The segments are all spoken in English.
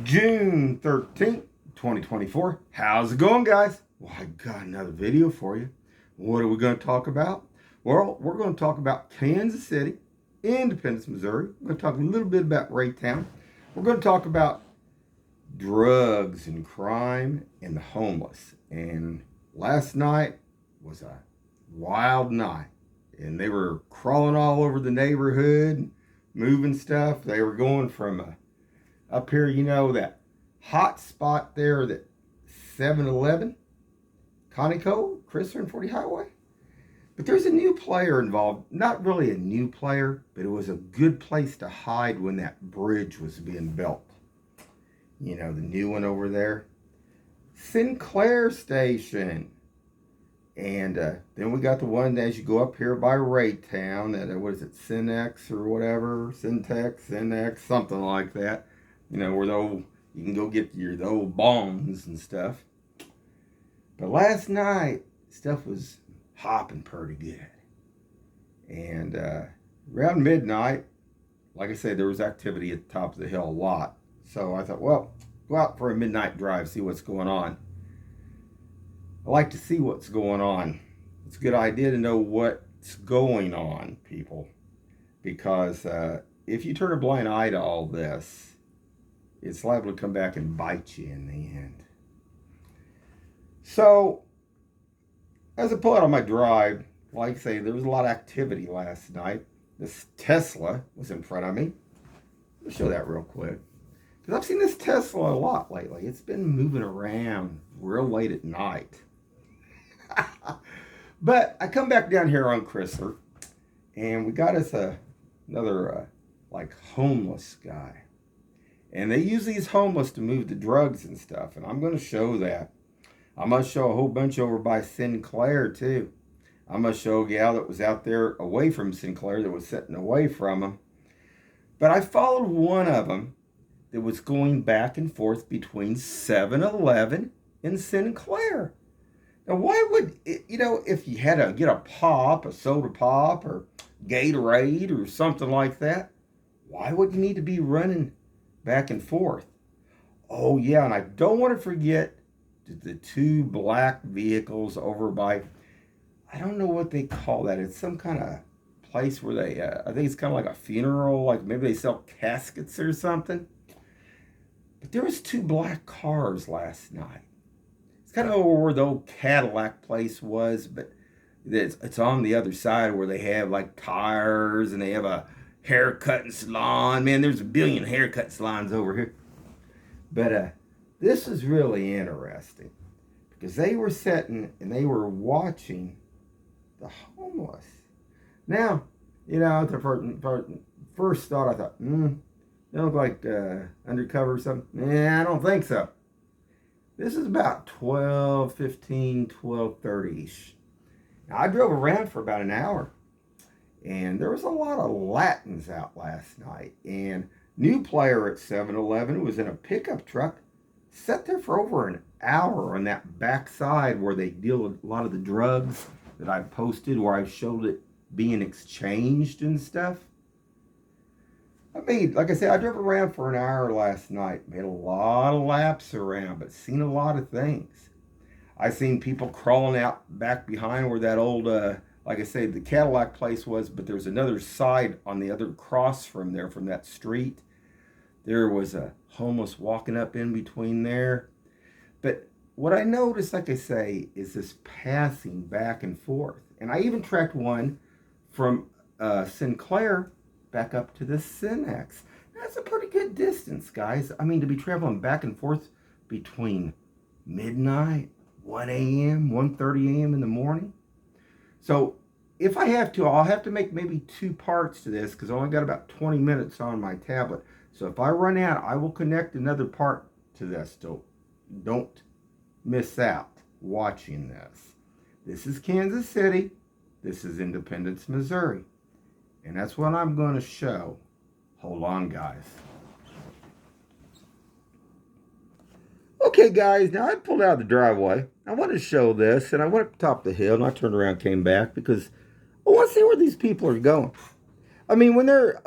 June 13th, 2024. How's it going, guys? Well, I got another video for you. What are we going to talk about? Well, we're going to talk about Kansas City, Independence, Missouri. We're going to talk a little bit about Raytown. We're going to talk about drugs and crime and the homeless. And last night was a wild night. And they were crawling all over the neighborhood, moving stuff. They were going from up here, you know, that hot spot there, that 7-Eleven, Conoco, Chrysler and 40 Highway. But there's a new player involved. Not really a new player, but it was a good place to hide when that bridge was being built. You know, the new one over there. Sinclair Station. And then we got the one as you go up here by Raytown, at what is it, Cinex or whatever, Cinex, something like that. You know, where you can go get the old bongs and stuff. But last night, stuff was hopping pretty good. And around midnight, like I said, there was activity at the top of the hill a lot. So I thought, well, go out for a midnight drive, see what's going on. I like to see what's going on. It's a good idea to know what's going on, people. Because if you turn a blind eye to all this, it's liable to come back and bite you in the end. So, as I pull out on my drive, like I say, there was a lot of activity last night. This Tesla was in front of me. Let me show that real quick. Because I've seen this Tesla a lot lately. It's been moving around real late at night. But I come back down here on Chrysler, and we got us another like homeless guy. And they use these homeless to move the drugs and stuff. And I'm going to show that. I'm going to show a whole bunch over by Sinclair, too. I'm going to show a gal that was out there away from Sinclair that was sitting away from them. But I followed one of them that was going back and forth between 7-Eleven and Sinclair. Now, why would, you know, if you had to get a pop, a soda pop, or Gatorade or something like that, why would you need to be running back and forth? Oh, yeah, and I don't want to forget the two black vehicles over by, I don't know what they call that. It's some kind of place where they, I think it's kind of like a funeral, like maybe they sell caskets or something. But there was two black cars last night. It's kind of over where the old Cadillac place was, but it's on the other side where they have like tires and they have a haircutting salon. Man, there's a billion haircut salons over here. But this is really interesting because they were sitting and they were watching the homeless. Now, you know, the first thought, I thought, they look like undercover or something. Nah, I don't think so. This is about 12:30-ish. Now, I drove around for about an hour. And there was a lot of Latins out last night. And new player at 7-Eleven was in a pickup truck, sat there for over an hour on that backside where they deal with a lot of the drugs that I posted, where I showed it being exchanged and stuff. I mean, like I said, I drove around for an hour last night, made a lot of laps around, but seen a lot of things. I seen people crawling out back behind where that old, like I say, the Cadillac place was, but there's another side on the other cross from there, from that street. There was a homeless walking up in between there. But what I noticed, like I say, is this passing back and forth. And I even tracked one from Sinclair back up to the Cinex. That's a pretty good distance, guys. I mean, to be traveling back and forth between midnight, 1 a.m., 1:30 a.m. in the morning. So if I have to, I'll have to make maybe two parts to this because I only got about 20 minutes on my tablet. So if I run out, I will connect another part to this. So don't miss out watching this. This is Kansas City. This is Independence, Missouri. And that's what I'm going to show. Hold on, guys. Okay, guys, now I pulled out of the driveway. I wanted to show this, and I went up top of the hill, and I turned around and came back because I want to see where these people are going. I mean,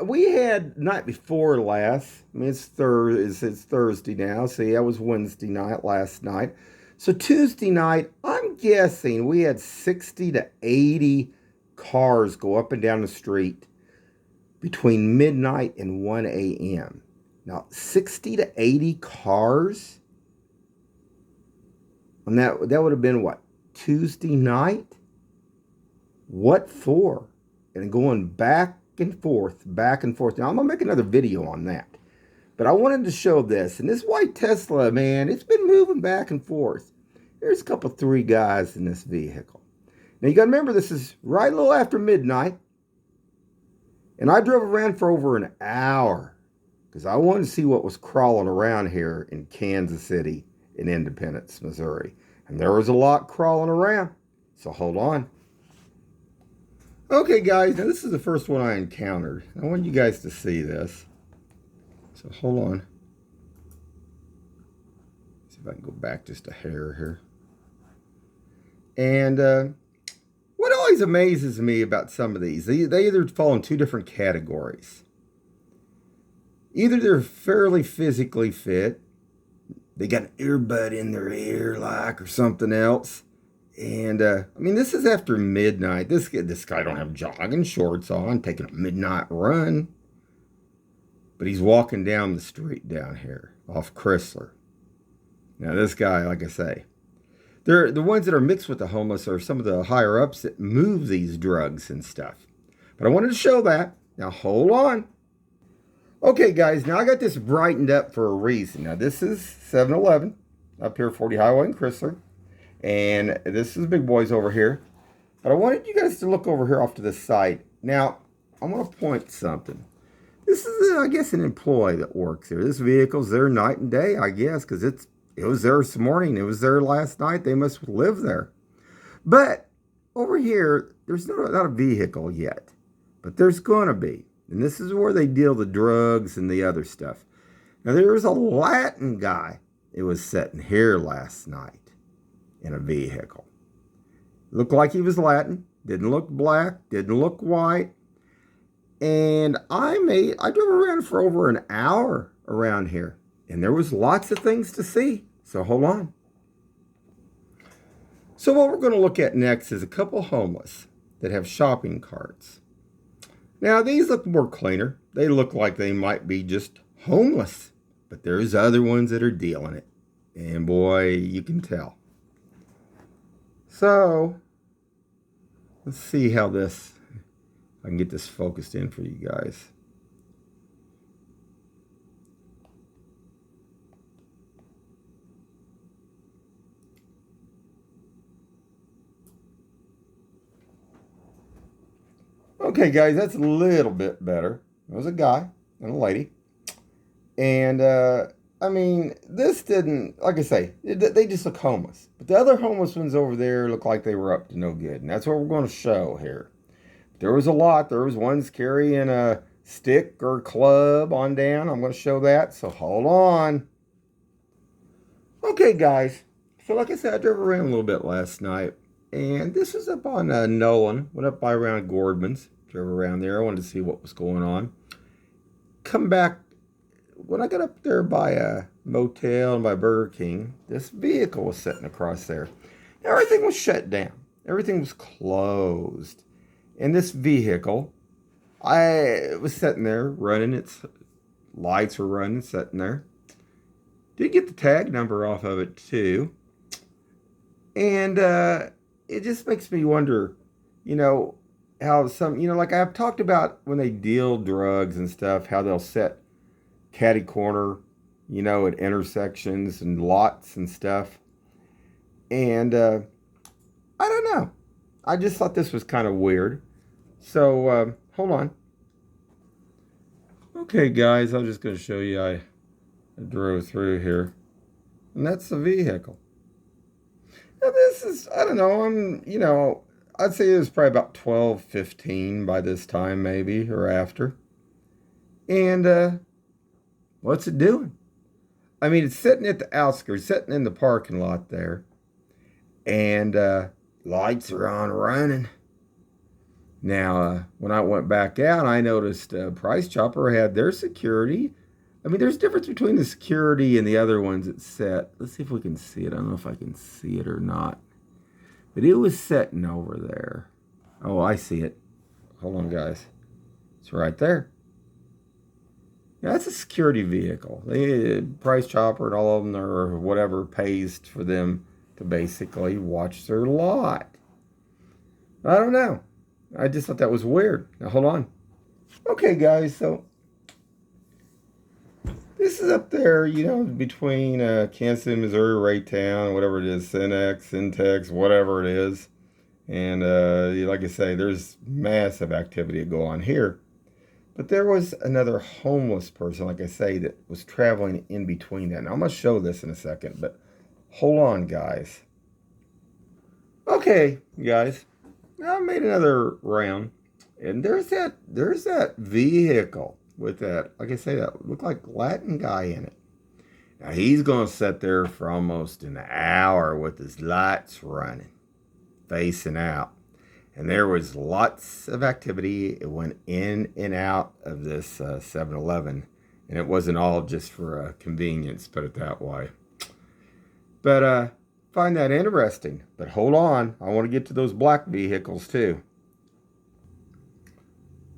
we had night before last. I mean, it's Thursday now. See, that was Wednesday night last night. So Tuesday night, I'm guessing we had 60 to 80 cars go up and down the street between midnight and 1 a.m. Now, 60 to 80 cars? And that would have been what? Tuesday night? What for? And going back and forth, back and forth. Now, I'm going to make another video on that. But I wanted to show this. And this white Tesla, man, it's been moving back and forth. There's a couple, three guys in this vehicle. Now, you got to remember, this is right a little after midnight. And I drove around for over an hour because I wanted to see what was crawling around here in Kansas City in Independence, Missouri. And there was a lot crawling around. So hold on. Okay, guys, now this is the first one I encountered. I want you guys to see this. So hold on. See if I can go back just a hair here. And what always amazes me about some of these, they either fall in two different categories. Either they're fairly physically fit, they got an earbud in their ear like or something else. And I mean, this is after midnight. This guy don't have jogging shorts on, taking a midnight run. But he's walking down the street down here off Chrysler. Now this guy, like I say, they're the ones that are mixed with the homeless are some of the higher ups that move these drugs and stuff. But I wanted to show that. Now hold on. Okay, guys, now I got this brightened up for a reason. Now this is 7-Eleven up here, 40 Highway in Chrysler. And this is Big Boys over here. But I wanted you guys to look over here off to the side. Now, I'm going to point something. This is, I guess, an employee that works here. This vehicle's there night and day, I guess, because it was there this morning. It was there last night. They must live there. But over here, there's not a vehicle yet. But there's going to be. And this is where they deal the drugs and the other stuff. Now, there was a Latin guy that was sitting here last night in a vehicle. Looked like he was Latin. Didn't look black. Didn't look white. And I drove around for over an hour around here. And there was lots of things to see. So hold on. So what we're going to look at next is a couple homeless that have shopping carts. Now these look more cleaner. They look like they might be just homeless. But there's other ones that are dealing it. And boy, you can tell. So, let's see how I can get this focused in for you guys. Okay, guys, that's a little bit better. There was a guy and a lady. And, I mean, this didn't, like I say, they just look homeless. But the other homeless ones over there look like they were up to no good. And that's what we're going to show here. There was a lot. There was ones carrying a stick or club on down. I'm going to show that. So hold on. Okay, guys. So like I said, I drove around a little bit last night. And this was up on Nolan. Went up by around Gordman's. Drove around there. I wanted to see what was going on. Come back. When I got up there by a motel and by Burger King, this vehicle was sitting across there. Everything was shut down. Everything was closed. And this vehicle, I was sitting there running. Its lights were running, sitting there. Did get the tag number off of it too. And it just makes me wonder, how some, like I've talked about when they deal drugs and stuff, how they'll set catty corner, at intersections and lots and stuff. And I don't know. I just thought this was kind of weird. So hold on. Okay, guys, I'm just going to show you. I drove through here. And that's the vehicle. Now this is, I don't know, I'd say it was probably about 12:15 by this time maybe, or after. And what's it doing? I mean, it's sitting at the outskirts, sitting in the parking lot there. And lights are on running. Now, when I went back out, I noticed Price Chopper had their security. I mean, there's a difference between the security and the other ones that's set. Let's see if we can see it. I don't know if I can see it or not. But it was sitting over there. Oh, I see it. Hold on, guys. It's right there. Yeah, that's a security vehicle. Price Chopper and all of them or whatever pays for them to basically watch their lot. I don't know. I just thought that was weird. Now, hold on. Okay, guys, so this is up there, between Kansas City, Missouri, Raytown, whatever it is, Syntex, whatever it is. And like I say, there's massive activity to go on here. But there was another homeless person, like I say, that was traveling in between that. Now, I'm going to show this in a second, but hold on, guys. Okay, guys. I made another round, and there's that vehicle with that, like I say, that looked like Latin guy in it. Now he's gonna sit there for almost an hour with his lights running, facing out, and there was lots of activity. It went in and out of this 7-Eleven, and it wasn't all just for convenience, put it that way. But find that interesting. But hold on, I want to get to those black vehicles too.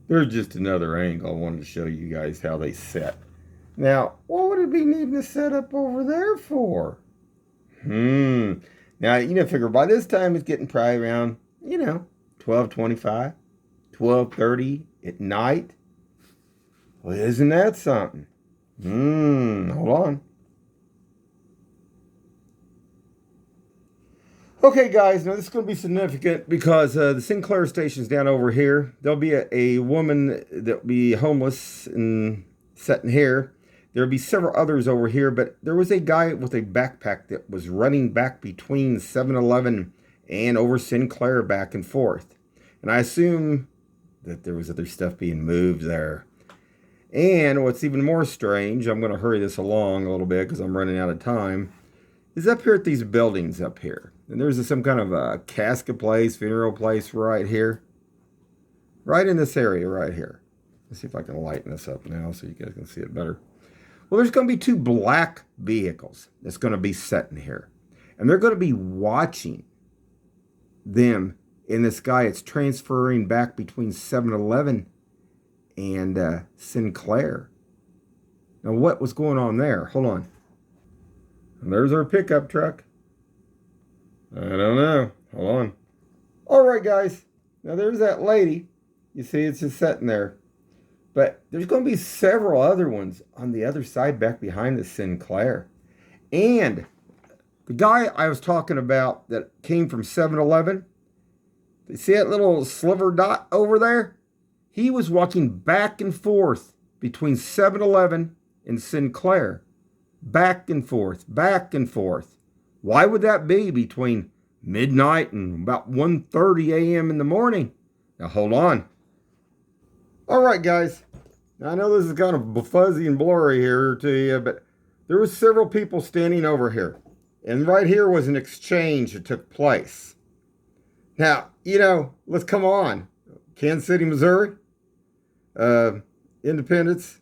There's just another angle I wanted to show you guys how they set. Now, what would it be needing to set up over there for? Now, figure by this time it's getting probably around, 12:25, 12:30 at night. Well, isn't that something? Hold on. Okay, guys, now this is going to be significant because the Sinclair station's down over here. There'll be a woman that'll be homeless and sitting here. There'll be several others over here, but there was a guy with a backpack that was running back between 7-Eleven and over Sinclair back and forth. And I assume that there was other stuff being moved there. And what's even more strange, I'm going to hurry this along a little bit because I'm running out of time, is up here at these buildings up here. And there's some kind of a casket place, funeral place right here. Right in this area right here. Let's see if I can lighten this up now so you guys can see it better. Well, there's going to be two black vehicles that's going to be sitting here. And they're going to be watching them in this guy. It's transferring back between 7-Eleven and Sinclair. Now, what was going on there? Hold on. And there's our pickup truck. I don't know. Hold on. All right, guys. Now, there's that lady. You see, it's just sitting there. But there's going to be several other ones on the other side back behind the Sinclair. And the guy I was talking about that came from 7-Eleven, you see that little sliver dot over there? He was walking back and forth between 7-Eleven and Sinclair. Back and forth, back and forth. Why would that be between midnight and about 1:30 a.m. in the morning? Now, hold on. All right, guys. Now, I know this is kind of fuzzy and blurry here to you, but there was several people standing over here. And right here was an exchange that took place. Now, let's come on. Kansas City, Missouri. Independence.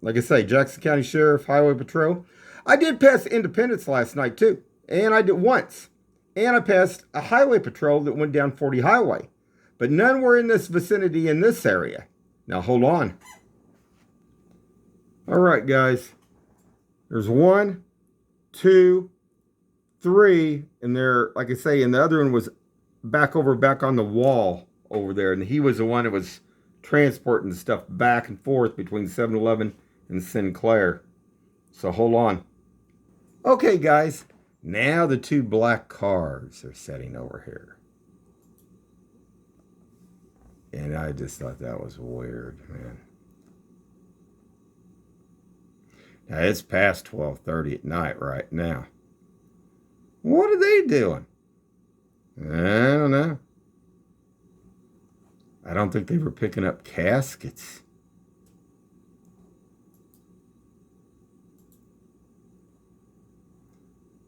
Like I say, Jackson County Sheriff, Highway Patrol. I did pass Independence last night, too. And I did once. And I passed a highway patrol that went down 40 Highway. But none were in this vicinity in this area. Now, hold on. All right, guys. There's 1, 2, 3. And there, like I say, and the other one was back on the wall over there. And he was the one that was transporting stuff back and forth between 7-Eleven and Sinclair. So hold on. Okay, guys. Now the two black cars are sitting over here. And I just thought that was weird, man. Now it's past 12:30 at night right now. What are they doing? I don't know. I don't think they were picking up caskets.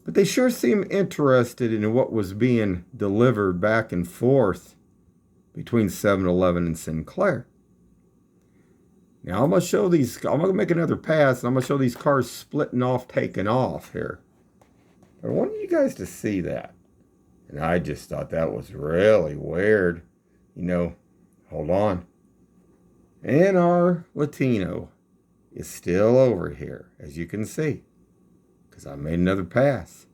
But they sure seemed interested in what was being delivered back and forth between 7-Eleven and Sinclair. Now I'm going to show these, I'm going to make another pass, and I'm going to show these cars splitting off, taking off here. I wanted you guys to see that. And I just thought that was really weird. You know, hold on. And our Latino is still over here, as you can see, because I made another pass.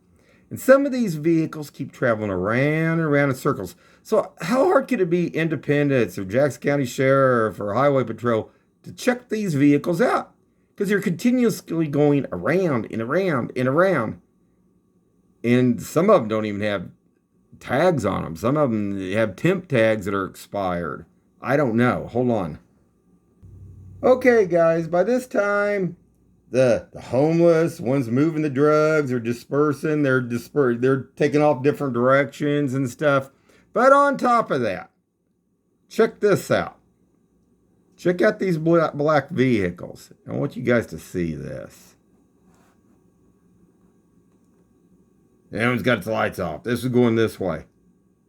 And some of these vehicles keep traveling around and around in circles. So how hard could it be Independence or Jackson County Sheriff or Highway Patrol to check these vehicles out? Because they're continuously going around and around and around. And some of them don't even have tags on them. Some of them have temp tags that are expired. I don't know. Hold on. Okay, guys, by this time, the homeless, ones moving the drugs are dispersing. They're taking off different directions and stuff. But on top of that, check this out. Check out these black vehicles. I want you guys to see this. That one's got its lights off. This is going this way.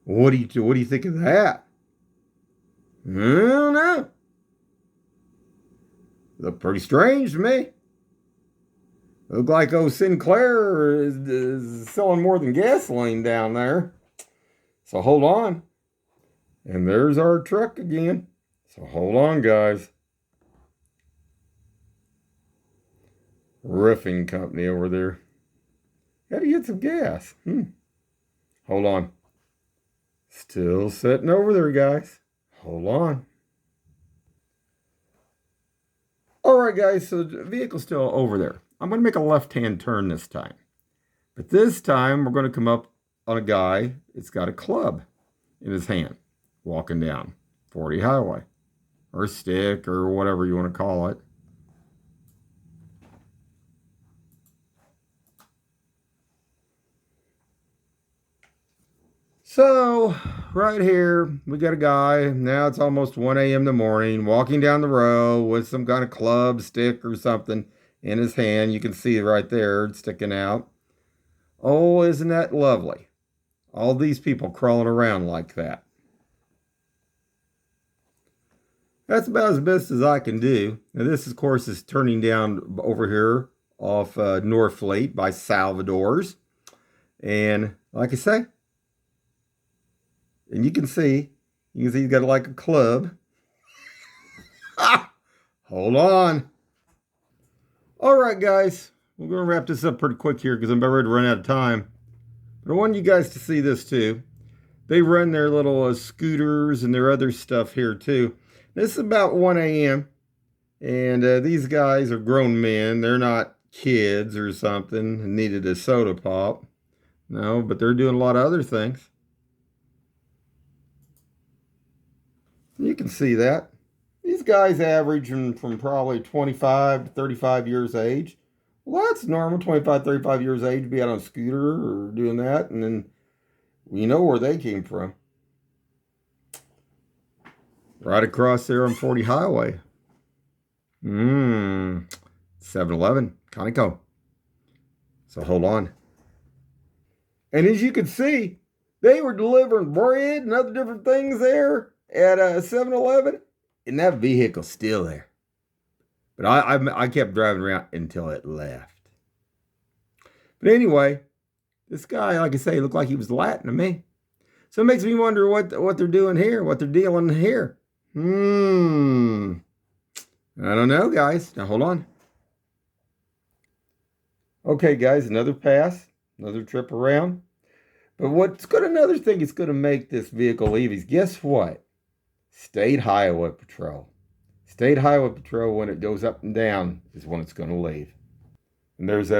What do you think of that? I don't know. Look pretty strange to me. Look like old Sinclair is selling more than gasoline down there. So hold on. And there's our truck again. So hold on, guys. Roofing company over there. Gotta get some gas. Hold on. Still sitting over there, guys. Hold on. All right, guys, so the vehicle's still over there. I'm going to make a left-hand turn this time. But this time, we're going to come up on a guy that's got a club in his hand, walking down 40 Highway, or a stick, or whatever you want to call it. So, right here, we got a guy, now it's almost 1 a.m. in the morning, walking down the road with some kind of club, stick, or something in his hand. You can see it right there, it's sticking out. Oh, isn't that lovely? All these people crawling around like that. That's about as best as I can do. Now this, of course, is turning down over here off Norfleet by Salvador's. And like I say, and you can see he's got like a club. Hold on. All right, guys. We're going to wrap this up pretty quick here because I'm about ready to run out of time. But I want you guys to see this too. They run their little scooters and their other stuff here too. This is about 1 a.m. And these guys are grown men. They're not kids or something and needed a soda pop. No, but they're doing a lot of other things. You can see that. These guys average from probably 25 to 35 years age. Well, that's normal, 25, 35 years age to be out on a scooter or doing that. And then we know where they came from. Right across there on 40 Highway. 7-Eleven, Conoco. So hold on. And as you can see, they were delivering bread and other different things there at 7-Eleven, and that vehicle's still there. But I kept driving around until it left. But anyway, this guy, like I say, looked like he was Latin to me. So it makes me wonder what they're doing here, what they're dealing here. I don't know, guys. Now, hold on. Okay, guys, another pass, another trip around. But another thing it's going to make this vehicle leave is, guess what? State Highway Patrol. State Highway Patrol, when it goes up and down, is when it's going to leave. And there's that.